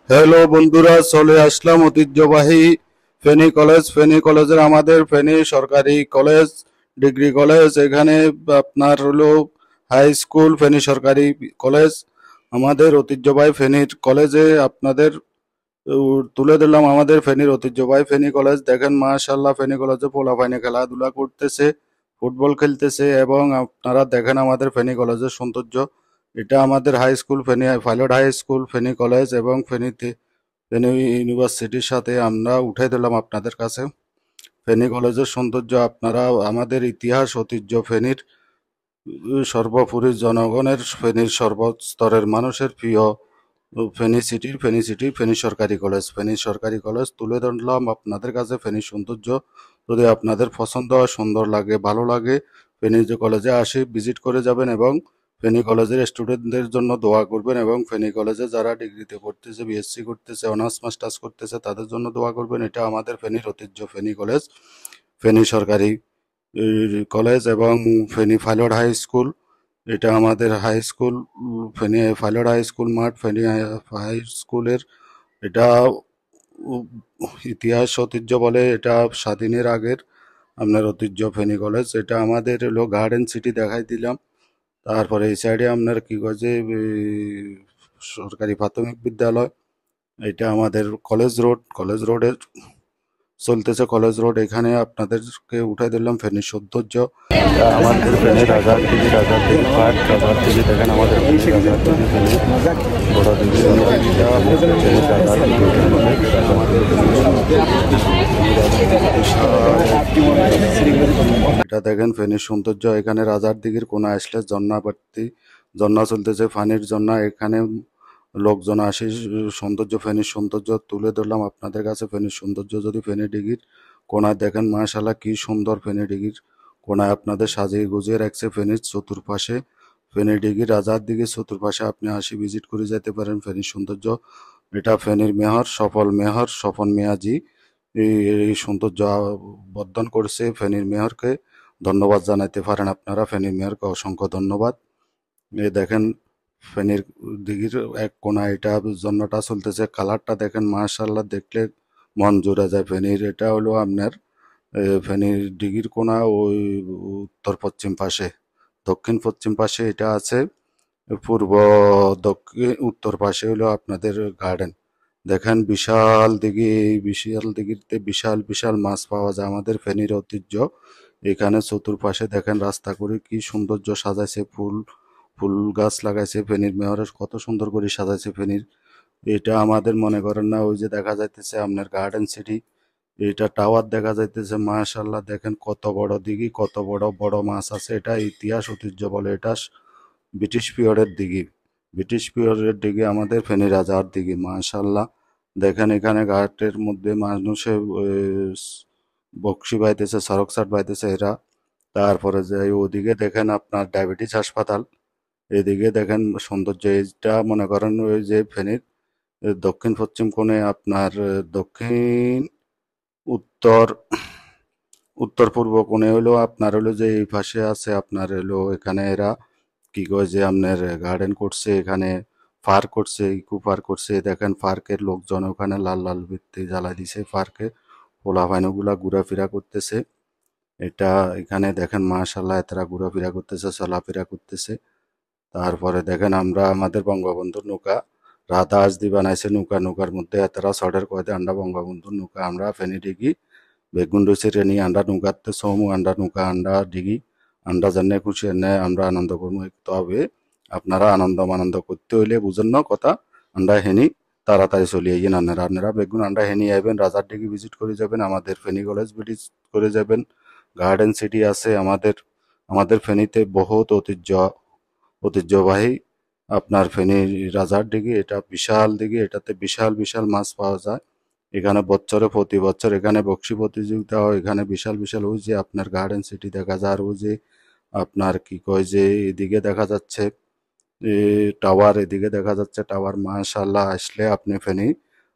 Hello বন্ধুরা, চলে আসলাম ঐতিহ্যবাহী ফেনী কলেজ। ফেনী কলেজের আমাদের ফেনী সরকারি কলেজ, ডিগ্রি কলেজ। এখানে আপনার হলো হাই স্কুল, ফেনী সরকারি কলেজ। আমাদের ঐতিহ্যবাহী ফেনীর কলেজে আপনাদের তুলে দিলাম আমাদের ফেনীর ঐতিহ্যবাহী ফেনী কলেজ। দেখেন মাশাআল্লাহ, ফেনী কলেজে পোলাপাইনে খেলাধুলা করতেছে, ফুটবল খেলতেছে, এবং আপনারা দেখেন আমাদের ফেনী কলেজের সৌন্দর্য। এটা আমাদের high school Feni pilot high school, Feni college এবং ফেনী ইউনিভার্সিটির সাথে আমরা উঠে দিলাম আপনাদের কাছে। ফেনী কলেজের সৌন্দর্য আপনারা, আমাদের ইতিহাস ঐতিহ্য ফেনীর, সর্বোপরি জনগণের, ফেনীর সর্বস্তরের মানুষের প্রিয় ফেনী সিটি ফেনী সরকারি কলেজ। ফেনী সরকারি কলেজ তুলে ধরলাম আপনাদের কাছে ফেনীর সৌন্দর্য। যদি আপনাদের পছন্দ হয়, সুন্দর লাগে, ভালো লাগে, ফেনী যে কলেজে আসে ভিজিট করে যাবেন, এবং ফেনী কলেজের স্টুডেন্টদের জন্য দোয়া করবেন, এবং ফেনী কলেজে যারা ডিগ্রিতে পড়তেছে, বিএসসি করতেছে, অনার্স মাস্টার্স করতেছে, তাদের জন্য দোয়া করবেন। এটা আমাদের ফেনীর ঐতিহ্য ফেনী কলেজ, ফেনী সরকারি কলেজ, এবং ফেনী পাইলট হাই স্কুল। এটা আমাদের high school, Feni pilot high school মাঠ, ফেনী হাই স্কুলের এটা উ- ইতিহাস ঐতিহ্য বলে, এটা স্বাধীনের আগের আপনার ঐতিহ্য ফেনী কলেজ। এটা আমাদের হলো গার্ডেন সিটি দেখাই দিলাম। তারপরে এই সাইডে আপনার কি কাজে সরকারি প্রাথমিক বিদ্যালয়। এটা আমাদের কলেজ রোড, কলেজ রোডের চলতেছে কলেজ রোড। এখানে আপনাদেরকে উঠাই দিলাম ফেনীর সৌন্দর্য। আমাদের ফেনীর রাজার দিঘি পার্ক, রাজার দিঘি দেখেন আমাদের ফেনীর রাজার দিঘি, ফেনী বড় দিঘি, ফেনীর রাজার দিঘি, এটা দেখেন ফেনীর সৌন্দর্য। এখানে রাজার দিঘির কোনা আসলে ঝর্ণা চলতেছে, পানির ঝর্ণা। এখানে লোকজন আসে, সৌন্দর্য, ফেনীর সৌন্দর্য তুলে ধরলাম আপনাদের কাছে। ফেনীর সৌন্দর্য যদি ফেনী ডিগির কোনায় দেখেন, মাশাআল্লাহ কি সুন্দর ফেনী ডিগির কোনায় আপনাদের সাজিয়ে গুজিয়ে রাখছে। ফেনীর চতুর্পাশে, ফেনী ডিগির রাজার দিঘির চতুর্পাশে আপনি আসি ভিজিট করে যেতে পারেন ফেনীর সৌন্দর্য। এটা ফেনীর মেয়র স্বপন মিয়াজি এই সৌন্দর্য বর্ধন করছে। ফেনীর মেয়রকে ধন্যবাদ জানাতে পারেন আপনারা, ফেনীর মেয়রকে অসংখ্য ধন্যবাদ। এই দেখেন ফেনীর দিঘির এক কোনায় এটা ঝর্ণাটা চলতেছে, কালারটা দেখেন মাশাআল্লাহ, দেখলে মন জুড়ে যায়। ফেনীর এটা হলো আপনার ফেনীর দিঘির কোনা ওই উত্তর পশ্চিম পাশে, দক্ষিণ পশ্চিম পাশে এটা আছে। পূর্ব দক্ষিণ উত্তর পাশে হলো আপনাদের গার্ডেন। দেখেন বিশাল দিঘি, এই বিশাল দিঘিতে বিশাল বিশাল মাছ পাওয়া যায়, আমাদের ফেনীর ঐতিহ্য। এখানে চতুর্পাশে দেখেন রাস্তা করে কি সৌন্দর্য সাজাইছে, ফুল গাছ লাগাইছে। ফেনীর মেয়রের কত সুন্দর করে সাজাইছে ফেনীর। এটা আমাদের মনে করেন না, ওই যে দেখা যাইতেছে আপনার গার্ডেন সিটি, এটা টাওয়ার দেখা যাইতেছে। মাশাআল্লাহ দেখেন কত বড় দিঘি, কত বড় বড় মাছ আছে। এটা ইতিহাস ঐতিহ্য বলে, এটা ব্রিটিশ পিরিয়ডের দিঘি, ব্রিটিশ পিরিয়ডের দিঘি আমাদের ফেনী রাজার দিঘি। মাশাআল্লাহ দেখেন এখানে ঘাটের মধ্যে মানুষে বকশি বাইতেছে, সড়ক সাট বাইতেছে এরা। তারপরে যে ওদিকে দেখেন আপনার ডায়াবেটিস হাসপাতাল, এদিকে দেখেন সৌন্দর্য। এইটা মনে করেন ওই যে ফেনীর দক্ষিণ পশ্চিম কোণে আপনার দক্ষিণ উত্তর উত্তর পূর্ব কোণে হলো আপনার হলো যে এই পাশে আছে আপনার হলো এখানে এরা কি কয় যে আপনার গার্ডেন করছে, এখানে পার্ক করছে, ইকো পার্ক করছে। দেখেন পার্কের লোকজন ওখানে লাল লাল ভিত্তি জ্বালাই দিছে, পার্কে পোলাপাইনগুলা ঘোরাফেরা করতেছে। এটা এখানে দেখেন মাশাআল্লাহ এরা ঘোরাফেরা করতেছে, চলাফেরা করতেছে। তারপরে দেখেন আমরা আমাদের বঙ্গবন্ধুর নৌকা, রাধা হাসদি বানাইছে নৌকা, নৌকার মধ্যে এতরা চড়ের কয়দে আন্ডা বঙ্গবন্ধুর নৌকা আমরা ফেনী ডিগি বেগুন রয়েছে রেনি আন্ডা নৌকাতে সমু আন্ডা নৌকা আন্ডা ডিগি আন্ডা জানে খুশি এনে আমরা আনন্দ করবো। তবে আপনারা আনন্দ করতে হইলে বুঝেন না কথা, আন্ডা হেনি তাড়াতাড়ি চলে আইয়েন। আপনারা বেগুন আন্ডা হেনি আইবেন, রাজার ডিগি ভিজিট করে যাবেন, আমাদের ফেনী কলেজ ভিজিট করে যাবেন। গার্ডেন সিটি আছে আমাদের, আমাদের ফেনীতে বহুত ঐতিহ্যবাহী আপনার ফেনী রাজার দিঘি। এটা বিশাল দিঘি, এটাতে বিশাল বিশাল মাছ পাওয়া যায়। এখানে প্রতি বছর এখানে বকশি প্রতিযোগিতা হয়। এখানে বিশাল বিশাল ওই যে আপনার গার্ডেন সিটি দেখা যায়, আর ওই যে আপনার কি কয় যে এদিকে দেখা যাচ্ছে টাওয়ার, এদিকে দেখা যাচ্ছে টাওয়ার। মাশাআল্লাহ আসলে আপনি ফেনী,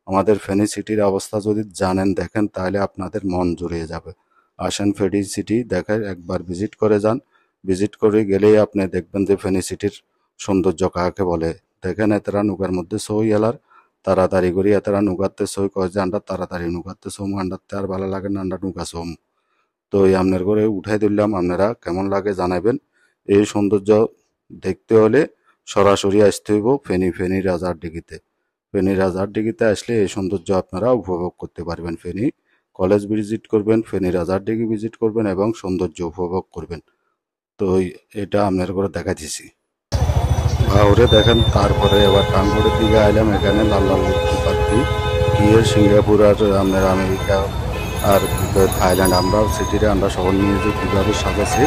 আমাদের ফেনী সিটির অবস্থা যদি জানেন দেখেন, তাহলে আপনাদের মন জুড়িয়ে যাবে। আসেন ফেনী সিটি দেখে একবার ভিজিট করে যান। ভিজিট করে গেলেই আপনি দেখবেন যে ফেনী সিটির সৌন্দর্য কাকে বলে। দেখেন এতরা নৌকার মধ্যে সই এলার তাড়াতাড়ি করি এতারা নুগাতে সই কয় যে আমরা তাড়াতাড়ি নুগাতে সোম আন্ডারতে আর ভালো লাগে না, আমরা নুগা সোম। তো এই আপনার করে উঠাই দিলাম, আপনারা কেমন লাগে জানাবেন। এই সৌন্দর্য দেখতে হলে সরাসরি আসতে হইব ফেনী রাজারডিঘিতে। ফেনী রাজারডিঘিতে আসলে এই সৌন্দর্য আপনারা উপভোগ করতে পারবেন। ফেনী কলেজ ভিজিট করবেন, ফেনী রাজারডিঘি ভিজিট করবেন এবং সৌন্দর্য উপভোগ করবেন। তো এটা আপনার করে দেখা দিছি ভাউরে দেখেন। তারপরে এবার টাঙ্গুরের দিকে আইলাম, এখানে লাল লাল পাত্তি গিয়ে সিঙ্গাপুর আর আপনার আমেরিকা আর থাইল্যান্ড আমরা সিটিরে আমরা শহর নিয়ে যে কীভাবে সাজাচ্ছি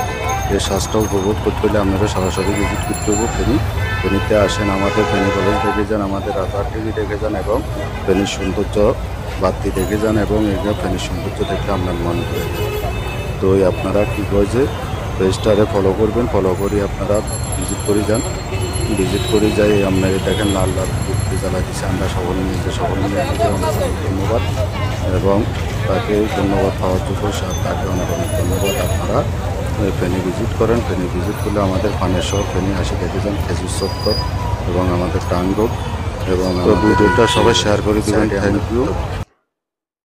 এই সাজটা উপভোগ করতে হলে আপনারা সরাসরি ভিজিট করতে হবো ফেনীতে আসেন, আমাদের ফেনী কলেজ দেখে যান, আমাদের রাজারডিঘি দেখে যান এবং ফেনীর সৌন্দর্য বাতি দেখে যান এবং এগুলো ফেনীর সৌন্দর্য দেখে আপনার মন ভরে যাবে। তো আপনারা কী কয়েছে পেজটারে ফলো করবেন, ফলো করে আপনারা ভিজিট করে যান। ভিজিট করে যাই আপনাকে দেখেন লাল লাল ঘুরতে জ্বালা দিচ্ছে, আমরা সকল নিয়ে ধন্যবাদ এবং তাকে ধন্যবাদ পাওয়ার জন্য তাকে অনেক অনেক ধন্যবাদ। আপনারা ফেনী ভিজিট করেন, ফেনী ভিজিট করলে আমাদের পানের শহর ফেনী আসে দেখে যান, খেজুর চত্বর এবং আমাদের টাঙ্গুর এবং ভিডিওটা সবাই শেয়ার করে দেবেন। Thank you.